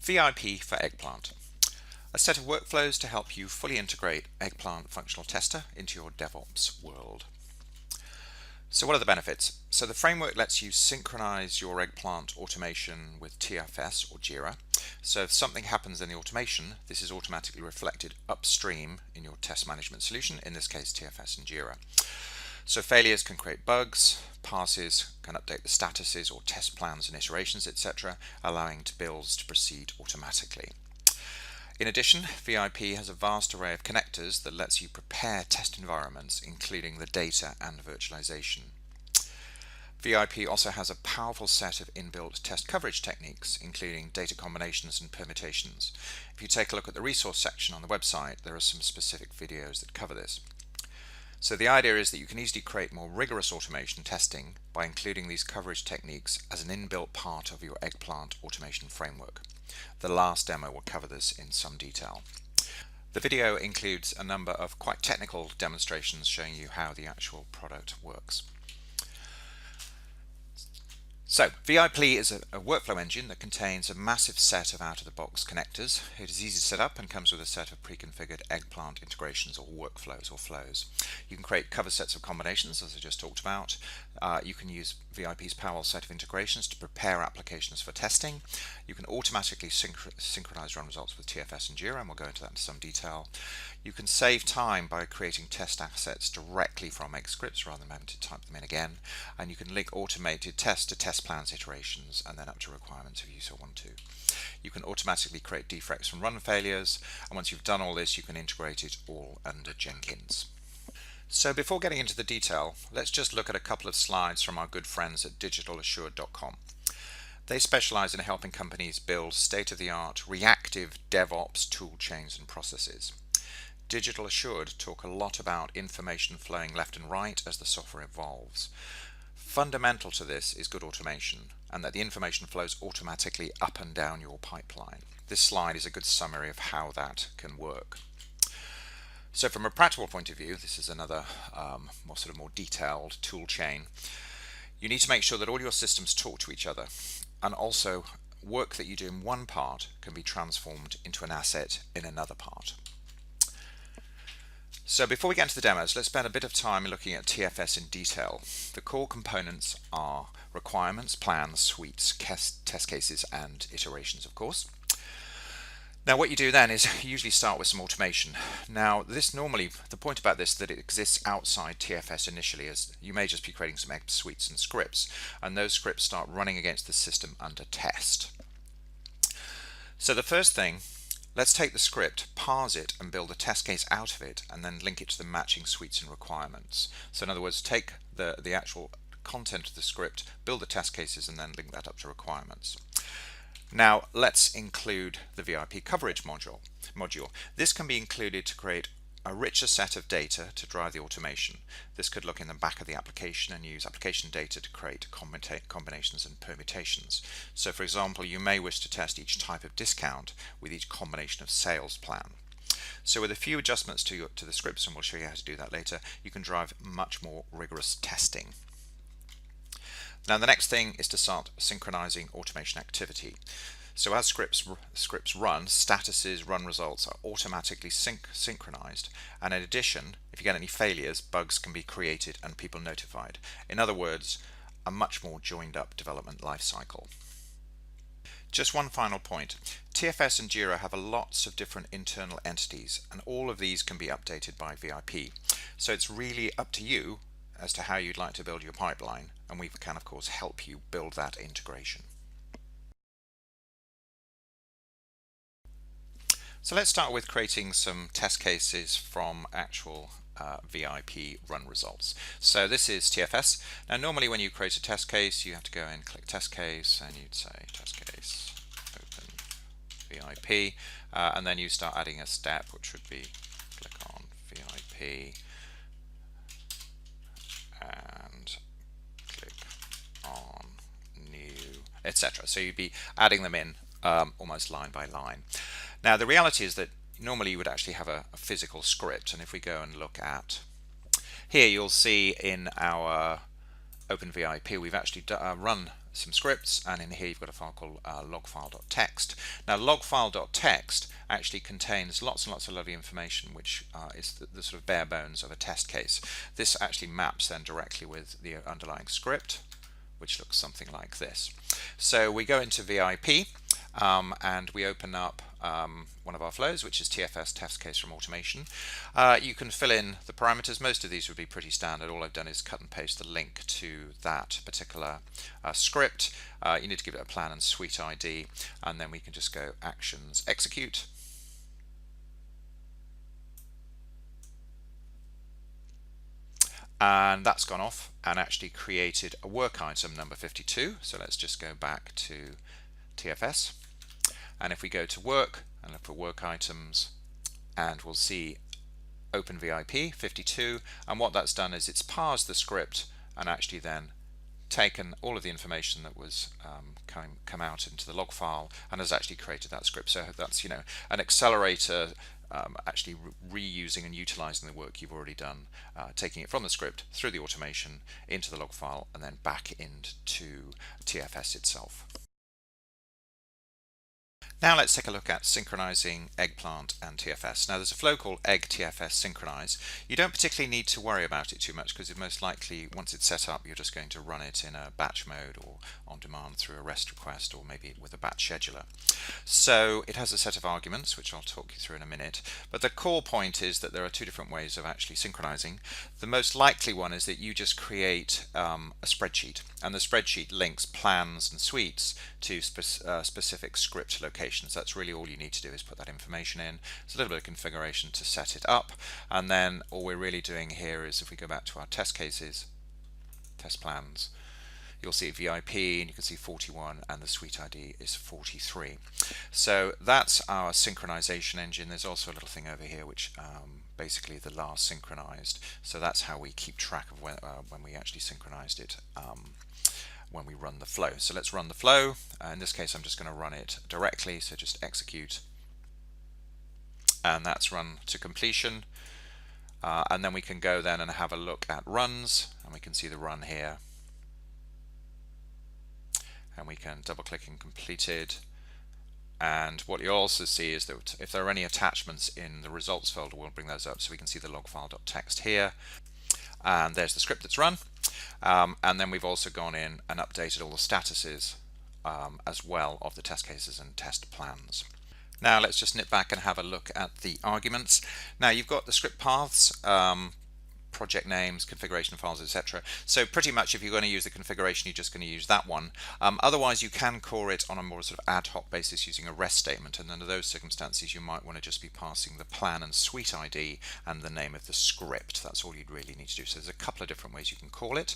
VIP for EggPlant, a set of workflows to help you fully integrate EggPlant Functional Tester into your DevOps world. So what are the benefits? So the framework lets you synchronize your EggPlant automation with TFS or Jira. So if something happens in the automation, this is automatically reflected upstream in your test management solution, in this case TFS and Jira. So failures can create bugs, passes can update the statuses or test plans and iterations, etc., allowing builds to proceed automatically. In addition, VIP has a vast array of connectors that lets you prepare test environments, including the data and virtualization. VIP also has a powerful set of inbuilt test coverage techniques, including data combinations and permutations. If you take a look at the resource section on the website, there are some specific videos that cover this. So the idea is that you can easily create more rigorous automation testing by including these coverage techniques as an inbuilt part of your EggPlant automation framework. The last demo will cover this in some detail. The video includes a number of quite technical demonstrations showing you how the actual product works. So VIP is a workflow engine that contains a massive set of out-of-the-box connectors. It is easy to set up and comes with a set of pre-configured EggPlant integrations or workflows or flows. You can create cover sets of combinations, as I just talked about. You can use VIP's powerful set of integrations to prepare applications for testing. You can automatically synchronize run results with TFS and Jira, and we'll go into that in some detail. You can save time by creating test assets directly from Egg scripts rather than having to type them in again. And you can link automated tests to test plans, iterations, and then up to requirements if you so want to. You can automatically create defects from run failures, and once you've done all this, you can integrate it all under Jenkins. So before getting into the detail, let's just look at a couple of slides from our good friends at digital-assured.com. They specialize in helping companies build state-of-the-art reactive DevOps tool chains and processes. Digital Assured talk a lot about information flowing left and right as the software evolves. Fundamental to this is good automation, and that the information flows automatically up and down your pipeline. This slide is a good summary of how that can work. So from a practical point of view, this is another more detailed tool chain. You need to make sure that all your systems talk to each other, and also work that you do in one part can be transformed into an asset in another part. So before we get into the demos, let's spend a bit of time looking at TFS in detail. The core components are requirements, plans, suites, test cases, and iterations, of course. Now what you do then is usually start with some automation. Now this normally, the point about this is that it exists outside TFS initially, as you may just be creating some Egg suites and scripts, and those scripts start running against the system under test. So the first thing, let's take the script, parse it, and build a test case out of it, and then link it to the matching suites and requirements. So in other words, take the actual content of the script, build the test cases, and then link that up to requirements. Now let's include the VIP coverage module. This can be included to create a richer set of data to drive the automation. This could look in the back of the application and use application data to create combinations and permutations. So for example, you may wish to test each type of discount with each combination of sales plan. So with a few adjustments to the scripts, and we'll show you how to do that later, you can drive much more rigorous testing. Now the next thing is to start synchronizing automation activity. So as scripts run, statuses, run results are automatically synchronized, and in addition, if you get any failures, bugs can be created and people notified. In other words, a much more joined up development lifecycle. Just one final point. TFS and Jira have lots of different internal entities, and all of these can be updated by VIP. So it's really up to you as to how you'd like to build your pipeline, and we can of course help you build that integration. So let's start with creating some test cases from actual VIP run results. So this is TFS. Now normally when you create a test case, you have to go and click test case, and you'd say test case open VIP, and then you start adding a step, which would be click on VIP and click on new, etc. So you'd be adding them in almost line by line. Now the reality is that normally you would actually have a physical script, and if we go and look at here, you'll see in our OpenVIP, we've actually run some scripts, and in here you've got a file called logfile.txt. Now logfile.txt actually contains lots and lots of lovely information, which is the sort of bare bones of a test case. This actually maps then directly with the underlying script, which looks something like this. So we go into VIP, and we open up one of our flows, which is TFS, test case from automation. You can fill in the parameters. Most of these would be pretty standard. All I've done is cut and paste the link to that particular script. You need to give it a plan and suite ID, and then we can just go actions, execute. And that's gone off and actually created a work item number 52. So let's just go back to TFS, and if we go to work and look for work items, and we'll see OpenVIP 52, and what that's done is it's parsed the script and actually then taken all of the information that was come out into the log file and has actually created that script. So that's, you know, an accelerator actually reusing and utilizing the work you've already done, taking it from the script through the automation into the log file and then back into TFS itself. Now let's take a look at synchronizing EggPlant and TFS. Now there's a flow called EggTFS synchronize. You don't particularly need to worry about it too much, because most likely once it's set up you're just going to run it in a batch mode or on demand through a REST request, or maybe with a batch scheduler. So it has a set of arguments which I'll talk you through in a minute, but the core point is that there are two different ways of actually synchronizing. The most likely one is that you just create a spreadsheet, and the spreadsheet links plans and suites to specific script locations. That's really all you need to do, is put that information in. It's a little bit of configuration to set it up, and then all we're really doing here is, if we go back to our test cases, test plans, you'll see VIP and you can see 41 and the suite ID is 43. So that's our synchronization engine. There's also a little thing over here which basically the last synchronized, so that's how we keep track of when we actually synchronized it when we run the flow. So let's run the flow. In this case I'm just going to run it directly, so just execute, and that's run to completion. And then we can go then and have a look at runs, and we can see the run here, and we can double click in completed. And what you'll also see is that if there are any attachments in the results folder, we'll bring those up, so we can see the logfile.txt here, and there's the script that's run. And then we've also gone in and updated all the statuses as well of the test cases and test plans. Now let's just nip back and have a look at the arguments. Now you've got the script paths, project names, configuration files, etc. So pretty much if you're going to use the configuration, you're just going to use that one. Otherwise you can core it on a more sort of ad hoc basis using a REST statement, and under those circumstances you might want to just be passing the plan and suite ID and the name of the script. That's all you'd really need to do. So there's a couple of different ways you can call it.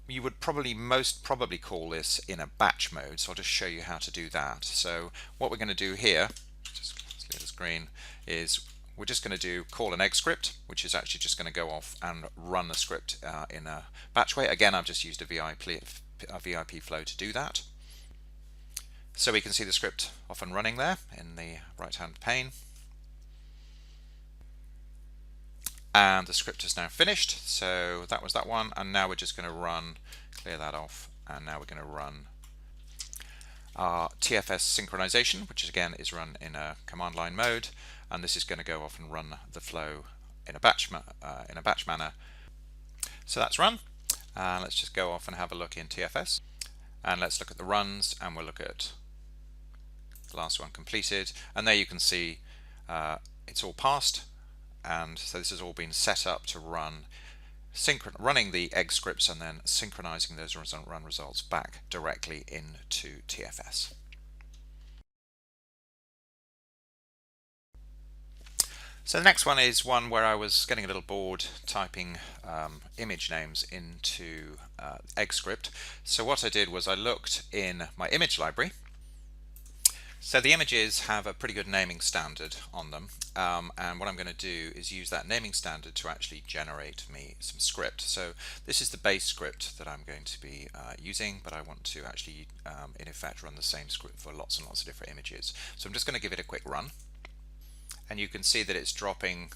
You would most probably call this in a batch mode, so I'll just show you how to do that. So what we're going to do here, just clear the screen, is we're just going to call an egg script, which is actually just going to go off and run the script in a batch way. Again, I've just used a VIP flow to do that. So we can see the script off and running there in the right hand pane. And the script is now finished. So that was that one. And now we're just going to run, clear that off. And now we're going to run our TFS synchronization, which again is run in a command line mode. And this is going to go off and run the flow in a batch manner. So that's run. Let's just go off and have a look in TFS, and let's look at the runs, and we'll look at the last one completed, and there you can see it's all passed, and so this has all been set up to run running the egg scripts and then synchronizing those run results back directly into TFS. So the next one is one where I was getting a little bored typing image names into egg script. So what I did was I looked in my image library. So the images have a pretty good naming standard on them, and what I'm going to do is use that naming standard to actually generate me some script. So this is the base script that I'm going to be using, but I want to actually in effect run the same script for lots and lots of different images. So I'm just going to give it a quick run. And you can see that it's dropping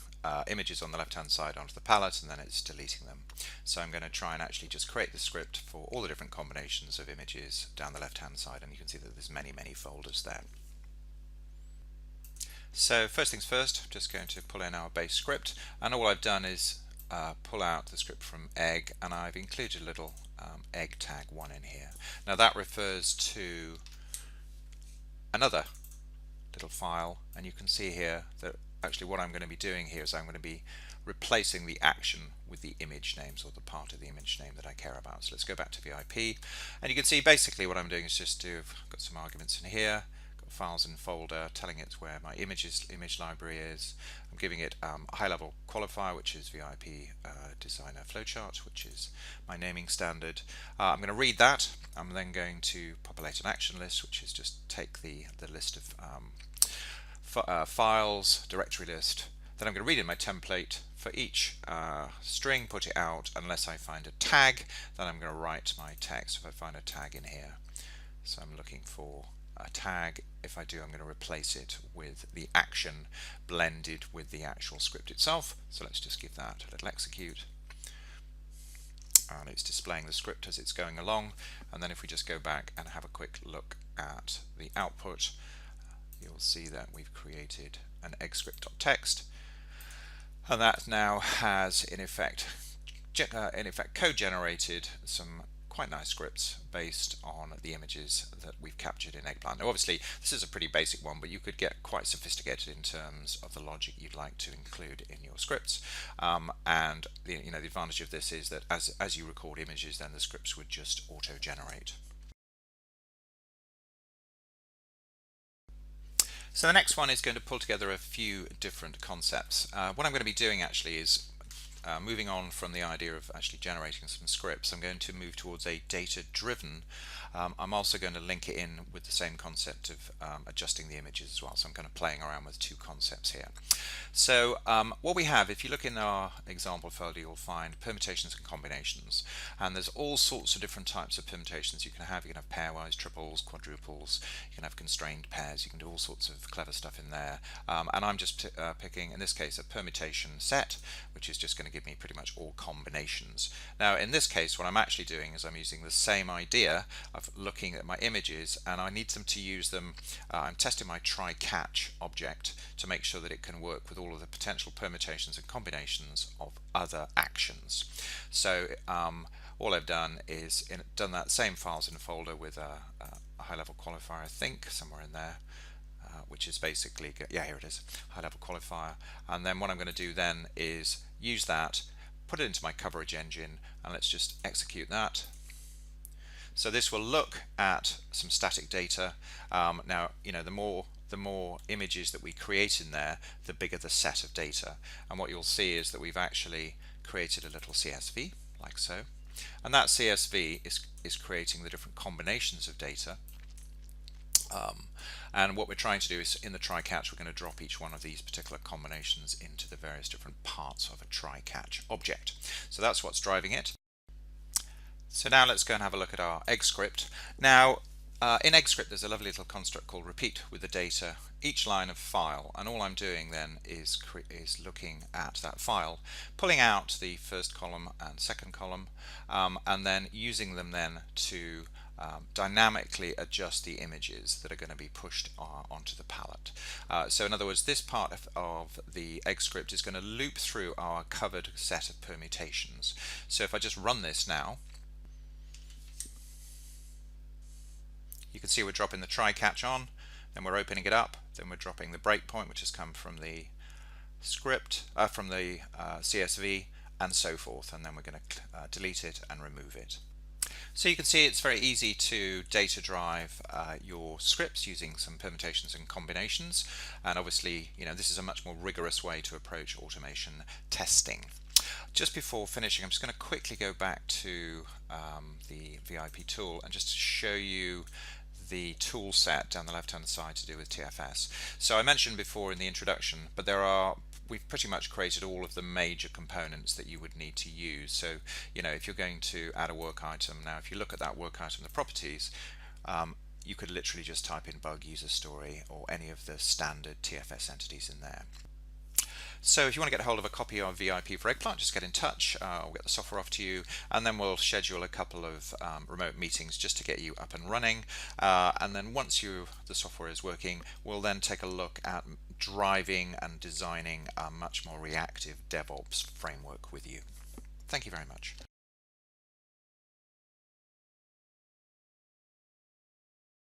images on the left hand side onto the palette, and then it's deleting them. So I'm going to try and actually just create the script for all the different combinations of images down the left hand side, and you can see that there's many folders there. So first things first, I'm just going to pull in our base script, and all I've done is pull out the script from egg, and I've included a little egg tag 1 in here. Now that refers to another little file, and you can see here that actually what I'm going to be doing here is I'm going to be replacing the action with the image names, or the part of the image name that I care about. So let's go back to VIP, and you can see basically what I'm doing is just I've got some arguments in here, got files in folder, telling it where my image library is. I'm giving it a high-level qualifier, which is VIP designer flowchart, which is my naming standard. I'm going to read that. I'm then going to populate an action list, which is just take the list of files, directory list. Then I'm going to read in my template for each string, put it out. Unless I find a tag, then I'm going to write my text if I find a tag in here. So I'm looking for a tag. If I do, I'm going to replace it with the action blended with the actual script itself. So let's just give that a little execute. And it's displaying the script as it's going along. And then if we just go back and have a quick look at the output, you'll see that we've created an eggscript.txt, and that now has in effect code-generated some quite nice scripts based on the images that we've captured in EggPlant. Now obviously this is a pretty basic one, but you could get quite sophisticated in terms of the logic you'd like to include in your scripts. And the advantage of this is that as you record images, then the scripts would just auto-generate. So the next one is going to pull together a few different concepts. What I'm going to be doing actually is moving on from the idea of actually generating some scripts. I'm going to move towards a data-driven. I'm also going to link it in with the same concept of adjusting the images as well. So I'm kind of playing around with two concepts here. So what we have, if you look in our example folder, you'll find permutations and combinations, and there's all sorts of different types of permutations you can have. You can have pairwise, triples, quadruples, you can have constrained pairs, you can do all sorts of clever stuff in there. And I'm just picking, in this case, a permutation set, which is just going to give me pretty much all combinations. Now in this case, what I'm actually doing is I'm using the same idea of looking at my images, and I need them to use them. I'm testing my try-catch object to make sure that it can work with all of the potential permutations and combinations of other actions. So all I've done is done that same files in a folder with a high-level qualifier, I think, somewhere in there, which is basically, yeah, here it is, high-level qualifier. And then what I'm going to do then is use that, put it into my coverage engine, and let's just execute that. So this will look at some static data. Now, the more images that we create in there, the bigger the set of data. And what you'll see is that we've actually created a little CSV, like so. And that CSV is creating the different combinations of data. And what we're trying to do is, in the try-catch, we're going to drop each one of these particular combinations into the various different parts of a try-catch object. So that's what's driving it. So now let's go and have a look at our egg script. Now in egg script there's a lovely little construct called repeat with the data, each line of file, and all I'm doing then is looking at that file, pulling out the first column and second column, and then using them then to dynamically adjust the images that are going to be pushed onto the palette. So in other words, this part of the egg script is going to loop through our covered set of permutations. So if I just run this now, you can see we're dropping the try-catch on, then we're opening it up, then we're dropping the breakpoint, which has come from the script, from the CSV, and so forth, and then we're going to delete it and remove it. So you can see it's very easy to data drive your scripts using some permutations and combinations, and obviously this is a much more rigorous way to approach automation testing. Just before finishing, I'm just going to quickly go back to the VIP tool and just show you the tool set down the left hand side to do with TFS. So I mentioned before in the introduction, but we've pretty much created all of the major components that you would need to use. So if you're going to add a work item, now if you look at that work item, the properties, you could literally just type in bug, user story, or any of the standard TFS entities in there. So if you want to get hold of a copy of VIP for EggPlant, just get in touch. I'll get the software off to you, and then we'll schedule a couple of remote meetings just to get you up and running. And then once the software is working, we'll then take a look at driving and designing a much more reactive DevOps framework with you. Thank you very much.